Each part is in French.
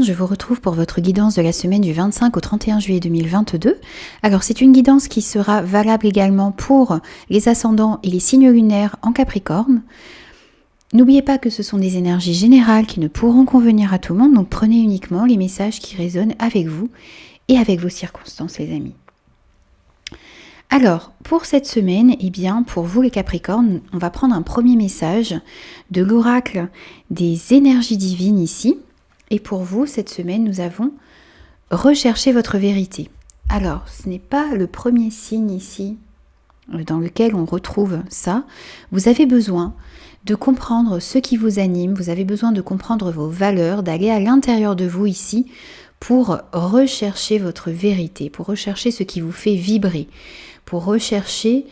je vous retrouve pour votre guidance de la semaine du 25 au 31 juillet 2022. Alors c'est une guidance qui sera valable également pour les ascendants et les signes lunaires en Capricorne. N'oubliez pas que ce sont des énergies générales qui ne pourront convenir à tout le monde, donc prenez uniquement les messages qui résonnent avec vous et avec vos circonstances, les amis. Alors, pour cette semaine, eh bien, pour vous les Capricornes, on va prendre un premier message de l'oracle des énergies divines ici. Et pour vous, cette semaine, nous avons recherché votre vérité. Alors, ce n'est pas le premier signe ici dans lequel on retrouve ça. Vous avez besoin de comprendre ce qui vous anime, vous avez besoin de comprendre vos valeurs, d'aller à l'intérieur de vous ici pour rechercher votre vérité, pour rechercher ce qui vous fait vibrer, pour rechercher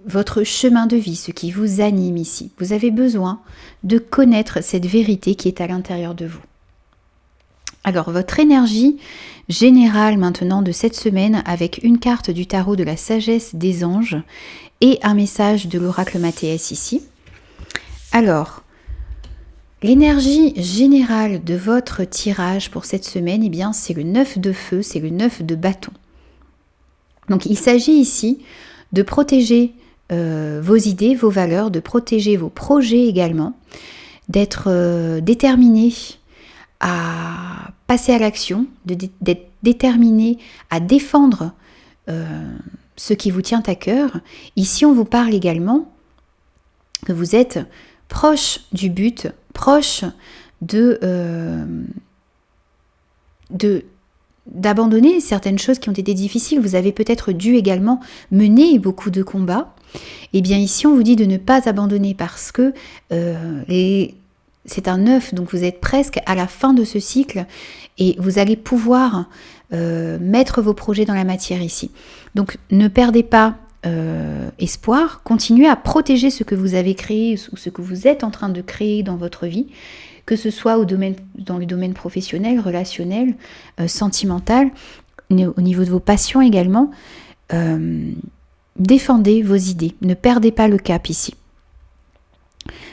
votre chemin de vie, ce qui vous anime ici. Vous avez besoin de connaître cette vérité qui est à l'intérieur de vous. Alors, votre énergie générale maintenant de cette semaine avec une carte du tarot de la sagesse des anges et un message de l'oracle Mathéès ici. Alors, l'énergie générale de votre tirage pour cette semaine, eh bien, c'est le 9 de feu, c'est le 9 de bâton. Donc, il s'agit ici de protéger vos idées, vos valeurs, de protéger vos projets également, d'être déterminé à passer à l'action, d'être déterminé à défendre ce qui vous tient à cœur. Ici, on vous parle également que vous êtes proche du but, proche d'abandonner certaines choses qui ont été difficiles. Vous avez peut-être dû également mener beaucoup de combats. Et bien ici, on vous dit de ne pas abandonner parce que c'est un 9, donc vous êtes presque à la fin de ce cycle et vous allez pouvoir mettre vos projets dans la matière ici. Donc ne perdez pas espoir, continuez à protéger ce que vous avez créé ou ce que vous êtes en train de créer dans votre vie, que ce soit dans le domaine professionnel, relationnel, sentimental, au niveau de vos passions également. Défendez vos idées, ne perdez pas le cap ici.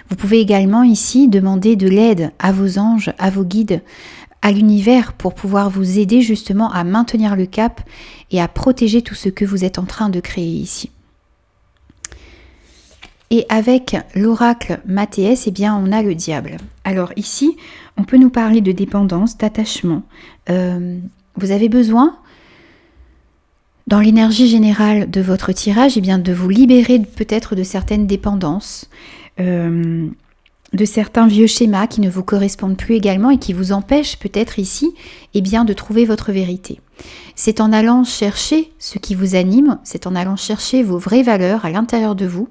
Vous pouvez également ici demander de l'aide à vos anges, à vos guides, à l'univers pour pouvoir vous aider justement à maintenir le cap et à protéger tout ce que vous êtes en train de créer ici. Et avec l'oracle Mathéès, eh bien, on a le diable. Alors ici, on peut nous parler de dépendance, d'attachement. Vous avez besoin, dans l'énergie générale de votre tirage, eh bien, de vous libérer peut-être de certaines dépendances, de certains vieux schémas qui ne vous correspondent plus également et qui vous empêchent peut-être ici eh bien, de trouver votre vérité. C'est en allant chercher ce qui vous anime, c'est en allant chercher vos vraies valeurs à l'intérieur de vous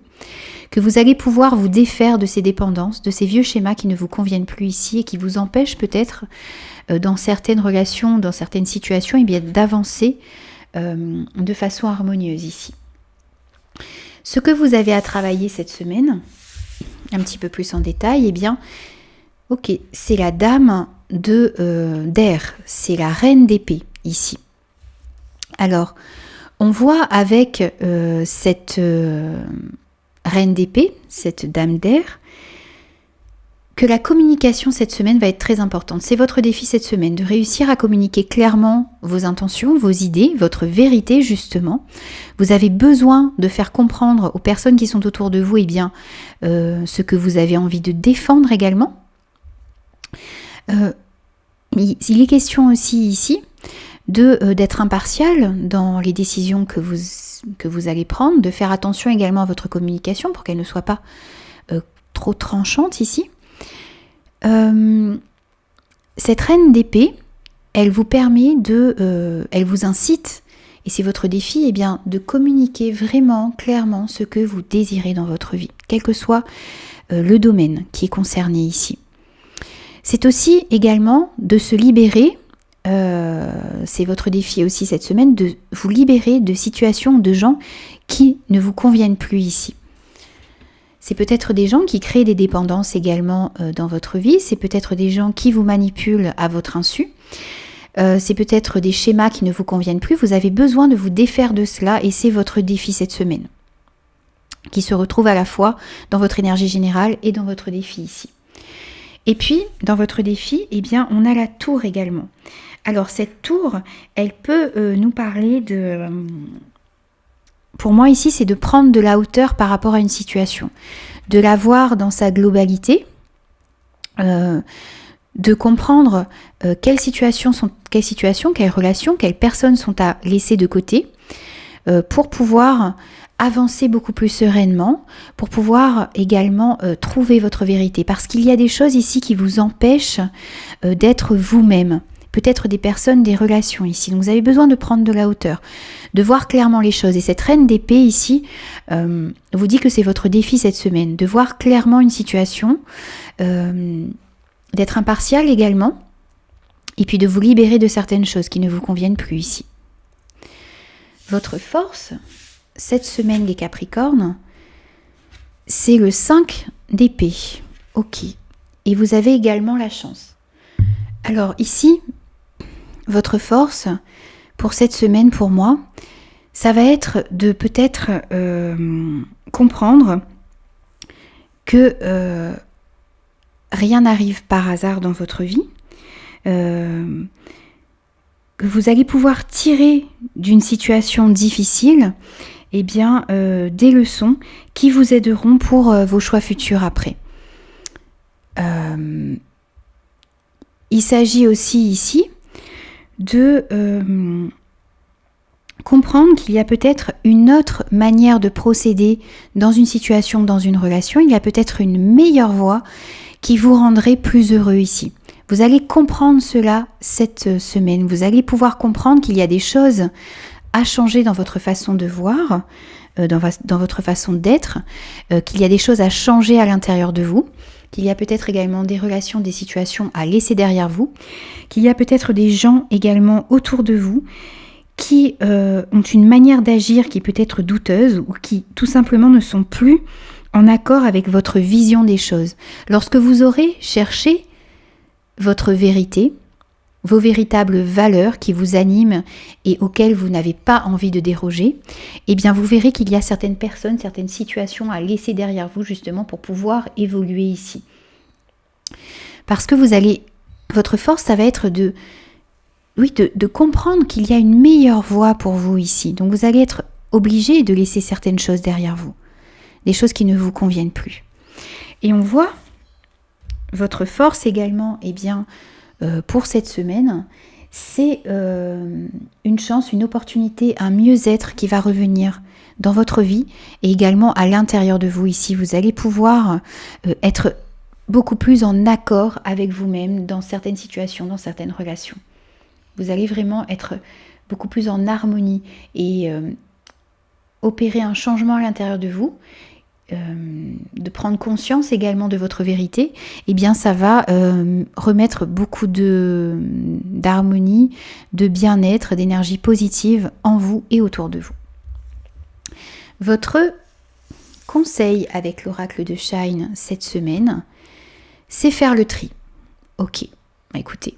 que vous allez pouvoir vous défaire de ces dépendances, de ces vieux schémas qui ne vous conviennent plus ici et qui vous empêchent peut-être dans certaines relations, dans certaines situations, eh bien, d'avancer de façon harmonieuse ici. Ce que vous avez à travailler cette semaine, un petit peu plus en détail, eh bien, ok, c'est la dame d'air, c'est la reine d'épée ici. Alors, on voit avec cette reine d'épée, cette dame d'air, que la communication cette semaine va être très importante. C'est votre défi cette semaine, de réussir à communiquer clairement vos intentions, vos idées, votre vérité justement. Vous avez besoin de faire comprendre aux personnes qui sont autour de vous eh bien, ce que vous avez envie de défendre également. Il est question aussi ici d'être impartial dans les décisions que vous allez prendre, de faire attention également à votre communication pour qu'elle ne soit pas trop tranchante ici. Cette reine d'épée, elle vous permet elle vous incite, et c'est votre défi, eh bien, de communiquer vraiment clairement ce que vous désirez dans votre vie, quel que soit le domaine qui est concerné ici. C'est aussi également de se libérer, c'est votre défi aussi cette semaine, de vous libérer de situations, de gens qui ne vous conviennent plus ici. C'est peut-être des gens qui créent des dépendances également dans votre vie, c'est peut-être des gens qui vous manipulent à votre insu, c'est peut-être des schémas qui ne vous conviennent plus, vous avez besoin de vous défaire de cela et c'est votre défi cette semaine, qui se retrouve à la fois dans votre énergie générale et dans votre défi ici. Et puis, dans votre défi, eh bien, on a la tour également. Alors, cette tour, elle peut nous parler de... Pour moi, ici, c'est de prendre de la hauteur par rapport à une situation. De la voir dans sa globalité, de comprendre quelles situations, quelles relations, quelles personnes sont à laisser de côté pour pouvoir avancer beaucoup plus sereinement, pour pouvoir également trouver votre vérité. Parce qu'il y a des choses ici qui vous empêchent d'être vous-même. Peut-être des personnes, des relations ici. Donc vous avez besoin de prendre de la hauteur, de voir clairement les choses. Et cette reine d'épée ici vous dit que c'est votre défi cette semaine, de voir clairement une situation, d'être impartial également, et puis de vous libérer de certaines choses qui ne vous conviennent plus ici. Votre force, cette semaine les Capricornes, c'est le 5 d'épée. Ok. Et vous avez également la chance. Alors ici, votre force pour cette semaine, pour moi, ça va être de peut-être comprendre que rien n'arrive par hasard dans votre vie, que vous allez pouvoir tirer d'une situation difficile eh bien, des leçons qui vous aideront pour vos choix futurs après. Il s'agit aussi ici de comprendre qu'il y a peut-être une autre manière de procéder dans une situation, dans une relation. Il y a peut-être une meilleure voie qui vous rendrait plus heureux ici. Vous allez comprendre cela cette semaine. Vous allez pouvoir comprendre qu'il y a des choses à changer dans votre façon de voir, dans votre façon d'être, qu'il y a des choses à changer à l'intérieur de vous, qu'il y a peut-être également des relations, des situations à laisser derrière vous, qu'il y a peut-être des gens également autour de vous qui ont une manière d'agir qui peut être douteuse ou qui tout simplement ne sont plus en accord avec votre vision des choses. Lorsque vous aurez cherché votre vérité, vos véritables valeurs qui vous animent et auxquelles vous n'avez pas envie de déroger, eh bien vous verrez qu'il y a certaines personnes, certaines situations à laisser derrière vous justement pour pouvoir évoluer ici. Parce que votre force, ça va être de comprendre qu'il y a une meilleure voie pour vous ici. Donc vous allez être obligé de laisser certaines choses derrière vous, des choses qui ne vous conviennent plus. Et on voit votre force également, eh bien, pour cette semaine, c'est une chance, une opportunité, un mieux-être qui va revenir dans votre vie et également à l'intérieur de vous ici. Vous allez pouvoir être beaucoup plus en accord avec vous-même dans certaines situations, dans certaines relations. Vous allez vraiment être beaucoup plus en harmonie et opérer un changement à l'intérieur de vous, de prendre conscience également de votre vérité, eh bien ça va remettre beaucoup d'harmonie, de bien-être, d'énergie positive en vous et autour de vous. Votre conseil avec l'oracle de Shine cette semaine, c'est faire le tri. Ok, écoutez,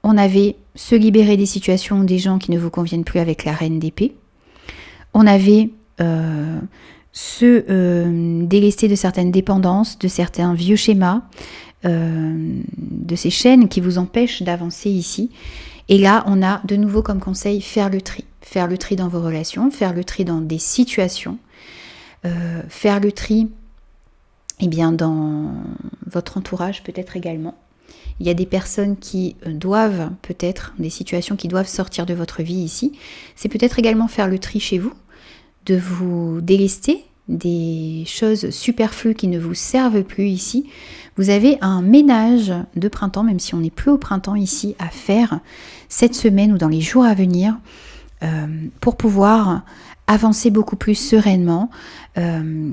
on avait se libérer des situations, des gens qui ne vous conviennent plus avec la reine d'épée. On avait se délester de certaines dépendances, de certains vieux schémas, de ces chaînes qui vous empêchent d'avancer ici. Et là, on a de nouveau comme conseil faire le tri. Faire le tri dans vos relations, faire le tri dans des situations, faire le tri eh bien, dans votre entourage peut-être également. Il y a des personnes qui doivent peut-être, des situations qui doivent sortir de votre vie ici. C'est peut-être également faire le tri chez vous, de vous délester des choses superflues qui ne vous servent plus ici. Vous avez un ménage de printemps, même si on n'est plus au printemps ici, à faire cette semaine ou dans les jours à venir pour pouvoir avancer beaucoup plus sereinement dans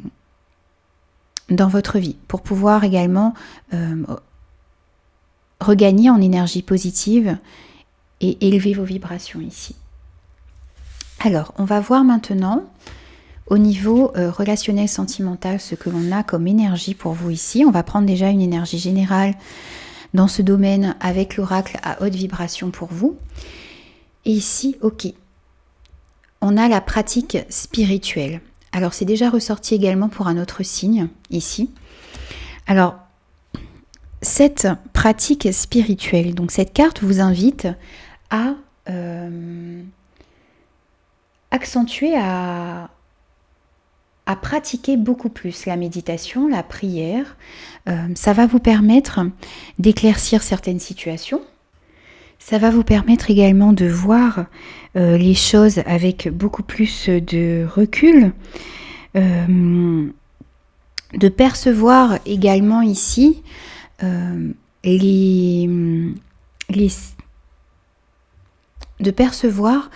votre vie, pour pouvoir également regagner en énergie positive et élever vos vibrations ici. Alors, on va voir maintenant au niveau relationnel sentimental ce que l'on a comme énergie pour vous ici. On va prendre déjà une énergie générale dans ce domaine avec l'oracle à haute vibration pour vous. Et ici, ok, on a la pratique spirituelle. Alors, c'est déjà ressorti également pour un autre signe ici. Alors, cette pratique spirituelle. Donc cette carte vous invite à accentuer, à pratiquer beaucoup plus la méditation, la prière. Ça va vous permettre d'éclaircir certaines situations. Ça va vous permettre également de voir les choses avec beaucoup plus de recul, de percevoir également ici de percevoir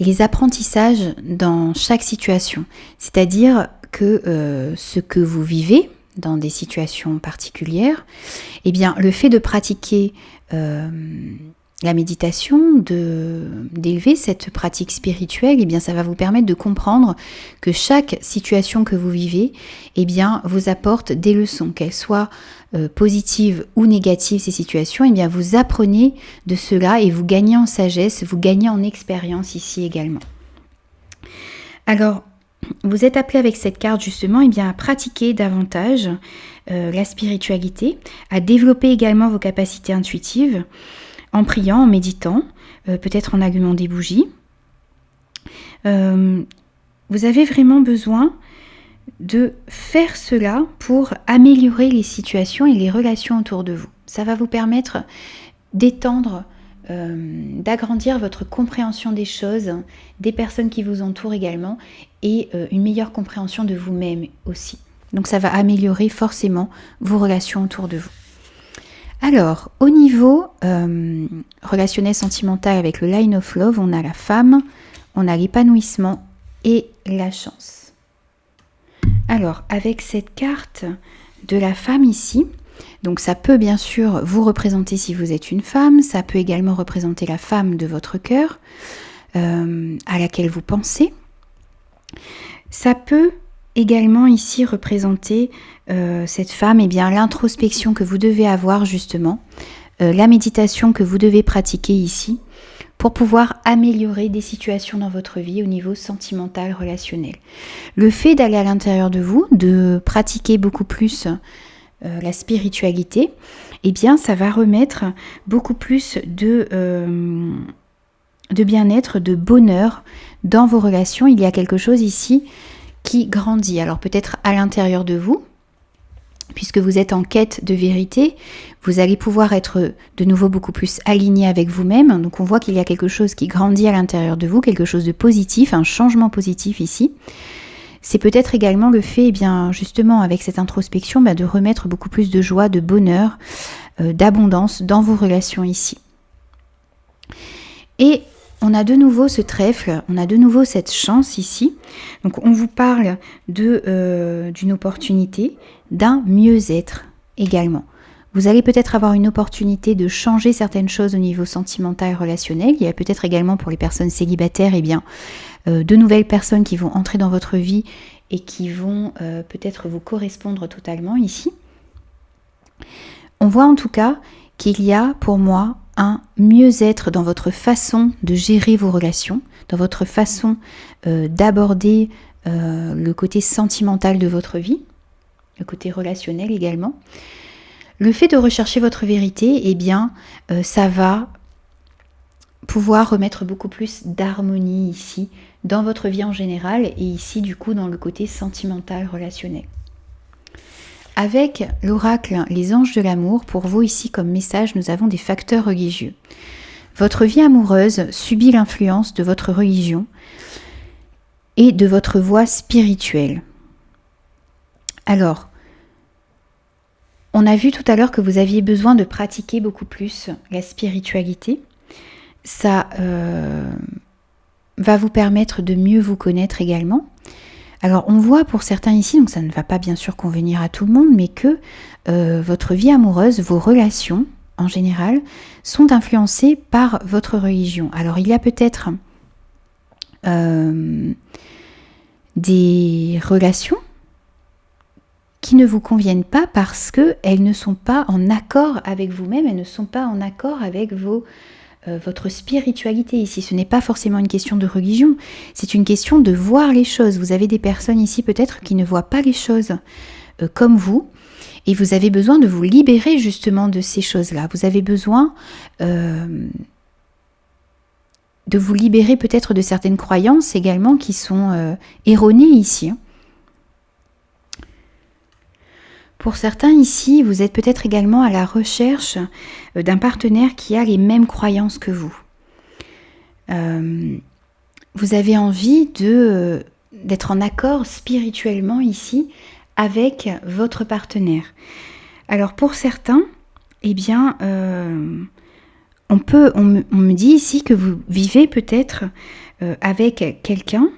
les apprentissages dans chaque situation. C'est-à-dire que ce que vous vivez dans des situations particulières, eh bien, le fait de pratiquer la méditation, d'élever cette pratique spirituelle, eh bien, ça va vous permettre de comprendre que chaque situation que vous vivez, eh bien, vous apporte des leçons, qu'elles soient positives ou négatives, ces situations, eh bien, vous apprenez de cela et vous gagnez en sagesse, vous gagnez en expérience ici également. Alors, vous êtes appelé avec cette carte justement eh bien, à pratiquer davantage la spiritualité, à développer également vos capacités intuitives, en priant, en méditant, peut-être en allumant des bougies. Vous avez vraiment besoin de faire cela pour améliorer les situations et les relations autour de vous. Ça va vous permettre d'étendre, d'agrandir votre compréhension des choses, des personnes qui vous entourent également, et une meilleure compréhension de vous-même aussi. Donc ça va améliorer forcément vos relations autour de vous. Alors, au niveau relationnel sentimental avec le Line of Love, on a la femme, on a l'épanouissement et la chance. Alors, avec cette carte de la femme ici, donc ça peut bien sûr vous représenter si vous êtes une femme, ça peut également représenter la femme de votre cœur, à laquelle vous pensez. Ça peut également ici représenter cette femme, eh bien l'introspection que vous devez avoir justement, la méditation que vous devez pratiquer ici pour pouvoir améliorer des situations dans votre vie au niveau sentimental, relationnel. Le fait d'aller à l'intérieur de vous, de pratiquer beaucoup plus la spiritualité, eh bien ça va remettre beaucoup plus de bien-être, de bonheur dans vos relations. Il y a quelque chose ici qui grandit. Alors peut-être à l'intérieur de vous, puisque vous êtes en quête de vérité, vous allez pouvoir être de nouveau beaucoup plus aligné avec vous-même. Donc on voit qu'il y a quelque chose qui grandit à l'intérieur de vous, quelque chose de positif, un changement positif ici. C'est peut-être également le fait, eh bien, justement, avec cette introspection, de remettre beaucoup plus de joie, de bonheur, d'abondance dans vos relations ici. Et on a de nouveau ce trèfle, on a de nouveau cette chance ici. Donc on vous parle d'une opportunité, d'un mieux-être également. Vous allez peut-être avoir une opportunité de changer certaines choses au niveau sentimental et relationnel. Il y a peut-être également pour les personnes célibataires, eh bien, de nouvelles personnes qui vont entrer dans votre vie et qui vont peut-être vous correspondre totalement ici. On voit en tout cas qu'il y a pour moi un mieux-être dans votre façon de gérer vos relations, dans votre façon d'aborder le côté sentimental de votre vie, le côté relationnel également. Le fait de rechercher votre vérité, eh bien, ça va pouvoir remettre beaucoup plus d'harmonie ici, dans votre vie en général, et ici, du coup, dans le côté sentimental, relationnel. Avec l'oracle Les Anges de l'amour, pour vous ici comme message, nous avons des facteurs religieux. Votre vie amoureuse subit l'influence de votre religion et de votre voie spirituelle. Alors, on a vu tout à l'heure que vous aviez besoin de pratiquer beaucoup plus la spiritualité. Ça va vous permettre de mieux vous connaître également. Alors on voit pour certains ici, donc ça ne va pas bien sûr convenir à tout le monde, mais que votre vie amoureuse, vos relations en général, sont influencées par votre religion. Alors il y a peut-être des relations qui ne vous conviennent pas parce qu'elles ne sont pas en accord avec vous-même, elles ne sont pas en accord avec votre spiritualité ici. Ce n'est pas forcément une question de religion, c'est une question de voir les choses. Vous avez des personnes ici peut-être qui ne voient pas les choses comme vous Et vous avez besoin de vous libérer justement de ces choses-là. Vous avez besoin de vous libérer peut-être de certaines croyances également qui sont erronées ici. Pour certains ici, vous êtes peut-être également à la recherche d'un partenaire qui a les mêmes croyances que vous. Vous avez envie d'être en accord spirituellement ici avec votre partenaire. Alors pour certains, eh bien, on me dit ici que vous vivez peut-être avec quelqu'un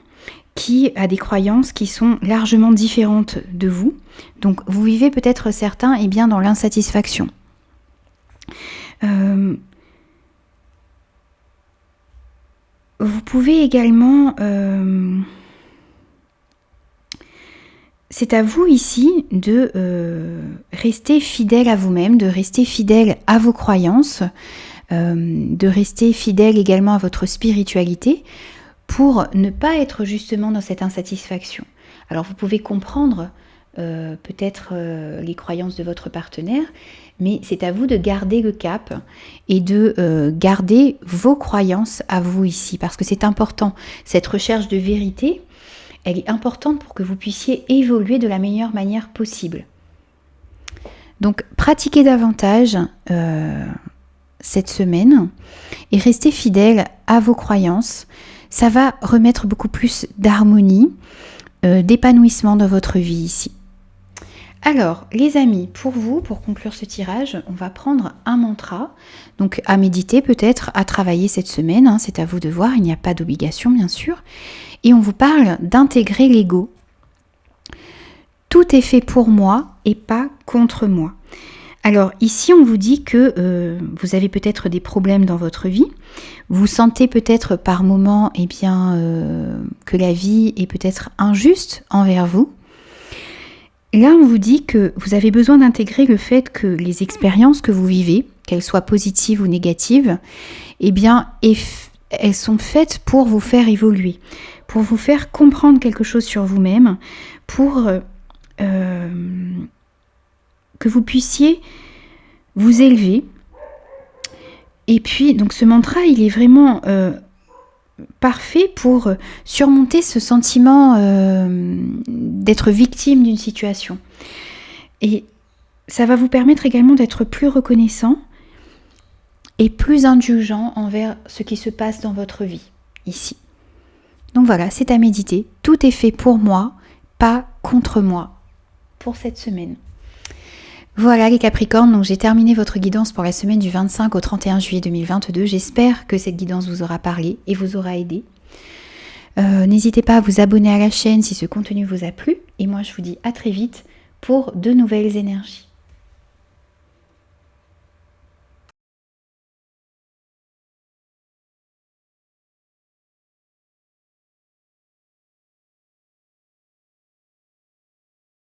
qui a des croyances qui sont largement différentes de vous. Donc vous vivez peut-être certains eh bien, dans l'insatisfaction. Vous pouvez également... c'est à vous ici de rester fidèle à vous-même, de rester fidèle à vos croyances, de rester fidèle également à votre spiritualité pour ne pas être justement dans cette insatisfaction. Alors vous pouvez comprendre peut-être les croyances de votre partenaire, mais c'est à vous de garder le cap et de garder vos croyances à vous ici, parce que c'est important. Cette recherche de vérité, elle est importante pour que vous puissiez évoluer de la meilleure manière possible. Donc pratiquez davantage cette semaine et restez fidèle à vos croyances. Ça va remettre beaucoup plus d'harmonie, d'épanouissement dans votre vie ici. Alors, les amis, pour vous, pour conclure ce tirage, on va prendre un mantra, donc à méditer peut-être, à travailler cette semaine, hein, c'est à vous de voir, il n'y a pas d'obligation bien sûr, et on vous parle d'intégrer l'ego. Tout est fait pour moi et pas contre moi. Alors ici, on vous dit que vous avez peut-être des problèmes dans votre vie, vous sentez peut-être par moments eh bien, que la vie est peut-être injuste envers vous. Là, on vous dit que vous avez besoin d'intégrer le fait que les expériences que vous vivez, qu'elles soient positives ou négatives, eh bien, elles sont faites pour vous faire évoluer, pour vous faire comprendre quelque chose sur vous-même, pour que vous puissiez vous élever. Et puis, donc ce mantra, il est vraiment parfait pour surmonter ce sentiment d'être victime d'une situation. Et ça va vous permettre également d'être plus reconnaissant et plus indulgent envers ce qui se passe dans votre vie, ici. Donc voilà, c'est à méditer. Tout est fait pour moi, pas contre moi, pour cette semaine. Voilà les Capricornes, donc j'ai terminé votre guidance pour la semaine du 25 au 31 juillet 2022. J'espère que cette guidance vous aura parlé et vous aura aidé. N'hésitez pas à vous abonner à la chaîne si ce contenu vous a plu. Et moi, je vous dis à très vite pour de nouvelles énergies.